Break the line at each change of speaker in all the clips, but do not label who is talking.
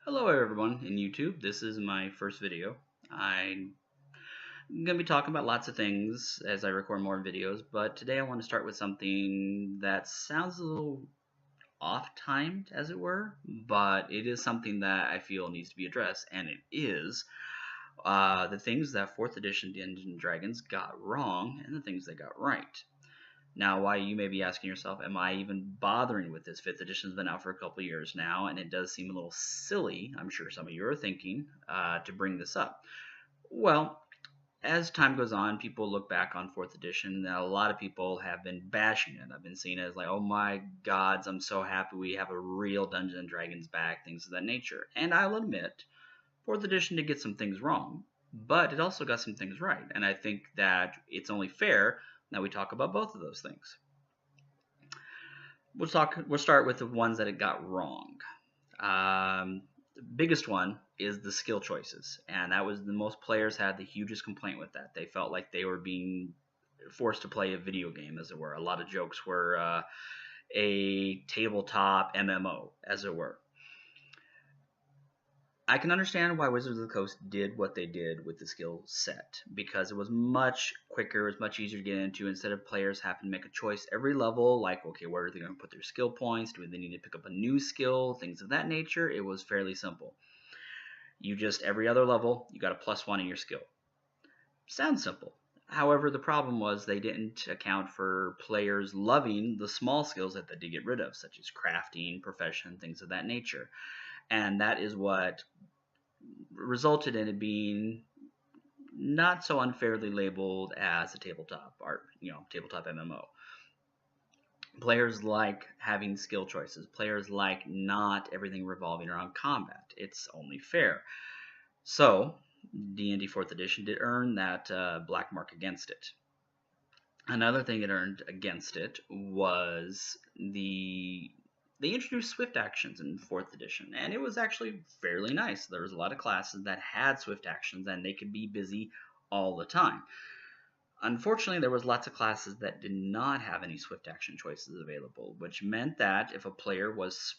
Hello everyone in YouTube. This is my first video. I'm going to be talking about lots of things as I record more videos, but today I want to start with something that sounds a little off-timed, as it were, but it is something that I feel needs to be addressed, and it is the things that 4th edition Dungeons and Dragons got wrong and the things they got right. Now, why you may be asking yourself, am I even bothering with this? 5th edition's been out for a couple years now, and it does seem a little silly, I'm sure some of you are thinking, to bring this up. Well, as time goes on, people look back on 4th edition, and a lot of people have been bashing it. I've been seeing it as like, oh my gods, I'm so happy we have a real Dungeons and Dragons back, things of that nature. And I'll admit, 4th edition did get some things wrong, but it also got some things right. And I think that it's only fair that we talk about both of those things. We'll start with the ones that it got wrong. The biggest one is the skill choices, and that was the most players had the hugest complaint with that. They felt like they were being forced to play a video game, as it were. A lot of jokes were a tabletop MMO, as it were. I can understand why Wizards of the Coast did what they did with the skill set, because it was much quicker, it was much easier to get into. Instead of players having to make a choice every level, like, okay, where are they going to put their skill points? Do they need to pick up a new skill? Things of that nature. It was fairly simple. You just, every other level, you got a +1 in your skill. Sounds simple. However, the problem was they didn't account for players loving the small skills that they did get rid of, such as crafting, profession, things of that nature. And that is what resulted in it being not so unfairly labeled as a tabletop tabletop MMO. Players like having skill choices. Players like not everything revolving around combat. It's only fair. So, D&D 4th edition did earn that black mark against it. Another thing it earned against it was they introduced swift actions in 4th edition, and it was actually fairly nice. There was a lot of classes that had swift actions, and they could be busy all the time. Unfortunately, there was lots of classes that did not have any swift action choices available, which meant that if a player was,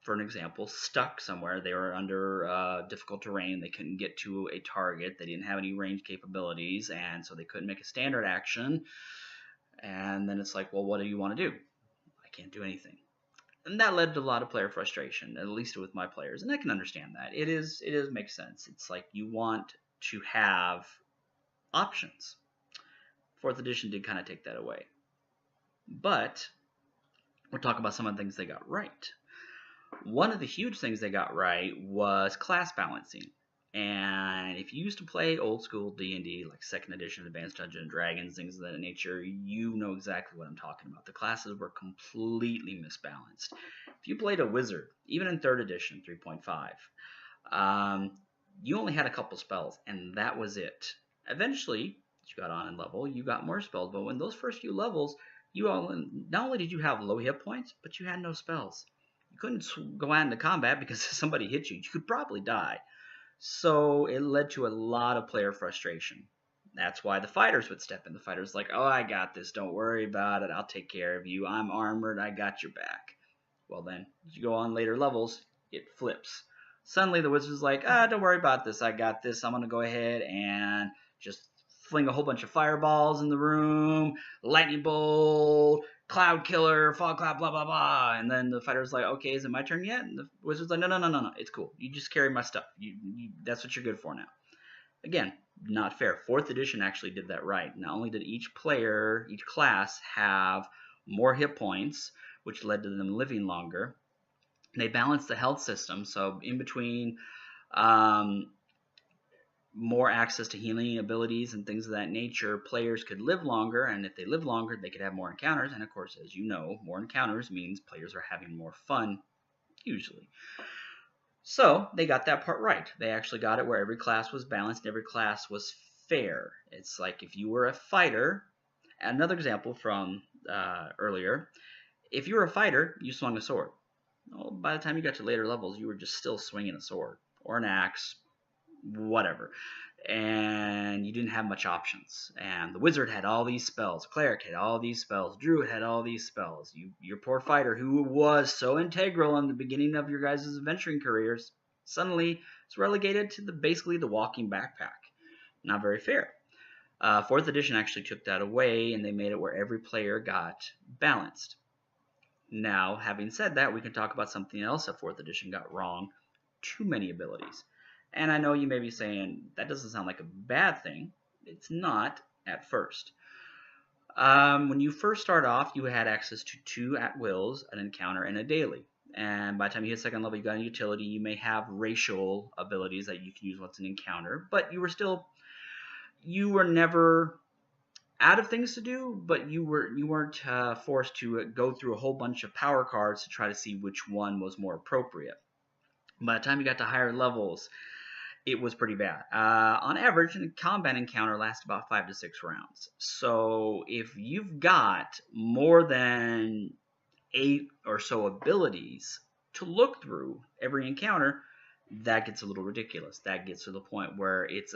for an example, stuck somewhere, they were under difficult terrain, they couldn't get to a target, they didn't have any range capabilities, and so they couldn't make a standard action, and then it's like, well, what do you want to do? I can't do anything. And that led to a lot of player frustration, at least with my players, and I can understand that. It makes sense. It's like you want to have options. 4th edition did kind of take that away. But we'll talk about some of the things they got right. One of the huge things they got right was class balancing. And if you used to play old school D&D, like 2nd edition, Advanced Dungeons and Dragons, things of that nature, you know exactly what I'm talking about. The classes were completely misbalanced. If you played a wizard, even in 3rd edition, 3.5, you only had a couple spells, and that was it. Eventually, as you got on in level, you got more spells, but when those first few levels, not only did you have low hit points, but you had no spells. You couldn't go out into combat because if somebody hit you, you could probably die. So it led to a lot of player frustration. That's why the fighters would step in. The fighters like, oh, I got this. Don't worry about it. I'll take care of you. I'm armored. I got your back. Well, then, as you go on later levels, it flips. Suddenly the wizard's like, don't worry about this. I got this. I'm going to go ahead and just fling a whole bunch of fireballs in the room, lightning bolt, cloud killer, fog cloud, blah, blah, blah. And then the fighter's like, okay, is it my turn yet? And the wizard's like, no, it's cool. You just carry my stuff. That's what you're good for now. Again, not fair. 4th edition actually did that right. Not only did each player, each class have more hit points, which led to them living longer, they balanced the health system. So in between more access to healing abilities and things of that nature, players could live longer, and if they live longer, they could have more encounters, and of course, as you know, more encounters means players are having more fun, usually. So, they got that part right. They actually got it where every class was balanced, every class was fair. It's like if you were a fighter, another example from earlier, if you were a fighter, you swung a sword. Well, by the time you got to later levels, you were just still swinging a sword, or an axe, whatever, and you didn't have much options. And the wizard had all these spells, cleric had all these spells, druid had all these spells. Your poor fighter, who was so integral in the beginning of your guys' adventuring careers, Suddenly, it's relegated to basically the walking backpack. Not very fair. 4th edition actually took that away, and they made it where every player got balanced. Now, having said that, we can talk about something else that 4th edition got wrong. Too many abilities. And I know you may be saying, that doesn't sound like a bad thing. It's not at first. When you first start off, you had access to 2 at-wills, an encounter, and a daily. And by the time you hit 2nd level, you got a utility. You may have racial abilities that you can use once an encounter, but you were never out of things to do, but you weren't forced to go through a whole bunch of power cards to try to see which one was more appropriate. By the time you got to higher levels, it was pretty bad. On average, a combat encounter lasts about 5 to 6 rounds. So if you've got more than 8 or so abilities to look through every encounter, that gets a little ridiculous. That gets to the point where it's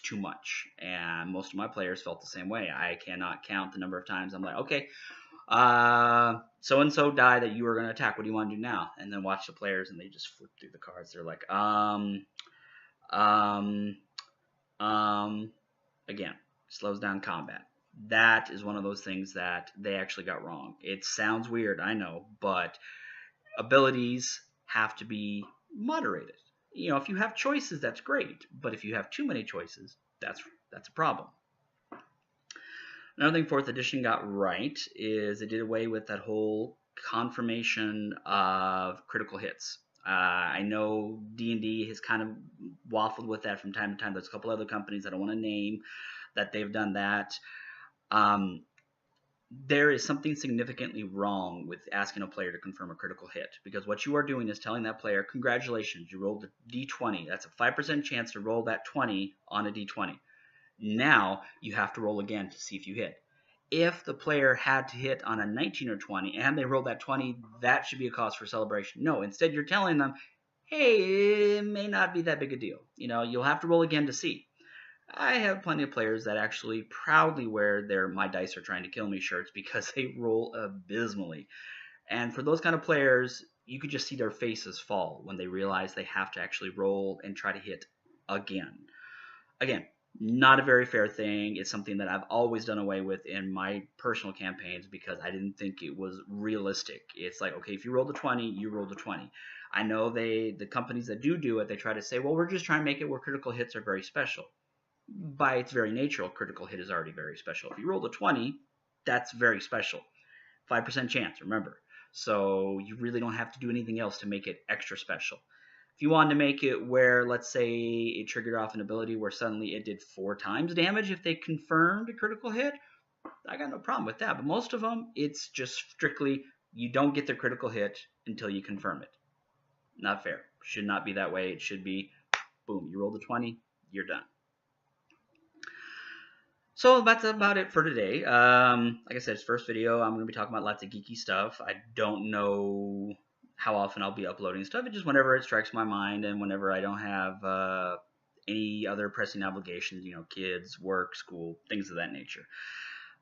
too much. And most of my players felt the same way. I cannot count the number of times I'm like, okay, so and so died that you were going to attack. What do you want to do now? And then watch the players, and they just flip through the cards. They're like, again, slows down combat. That is one of those things that they actually got wrong. It sounds weird, I know, but abilities have to be moderated. You know, if you have choices, that's great, but if you have too many choices, that's a problem. Another thing 4th edition got right is it did away with that whole confirmation of critical hits. I know D&D has kind of waffled with that from time to time. There's a couple other companies I don't want to name that they've done that. There is something significantly wrong with asking a player to confirm a critical hit, because what you are doing is telling that player, congratulations, you rolled a d20. That's a 5% chance to roll that 20 on a d20. Now you have to roll again to see if you hit. If the player had to hit on a 19 or 20 and they rolled that 20, that should be a cause for celebration. No, instead you're telling them, hey, it may not be that big a deal. You know, you'll have to roll again to see. I have plenty of players that actually proudly wear their "My Dice Are Trying to Kill Me" shirts because they roll abysmally. And for those kind of players, you could just see their faces fall when they realize they have to actually roll and try to hit again. Again, not a very fair thing. It's something that I've always done away with in my personal campaigns because I didn't think it was realistic. It's like, okay, if you rolled a 20, you rolled a 20. I know the companies that do it, they try to say, well, we're just trying to make it where critical hits are very special. By its very nature, a critical hit is already very special. If you roll a 20, that's very special. 5% chance, remember. So you really don't have to do anything else to make it extra special. If you wanted to make it where, let's say, it triggered off an ability where suddenly it did 4 times damage if they confirmed a critical hit, I got no problem with that. But most of them, it's just strictly you don't get the critical hit until you confirm it. Not fair. Should not be that way. It should be, boom, you rolled a 20, you're done. So that's about it for today. Like I said, it's first video. I'm going to be talking about lots of geeky stuff. I don't know how often I'll be uploading stuff. It's just whenever it strikes my mind and whenever I don't have any other pressing obligations, you know, kids, work, school, things of that nature.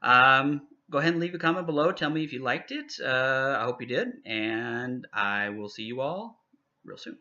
Go ahead and leave a comment below. Tell me if you liked it. I hope you did. And I will see you all real soon.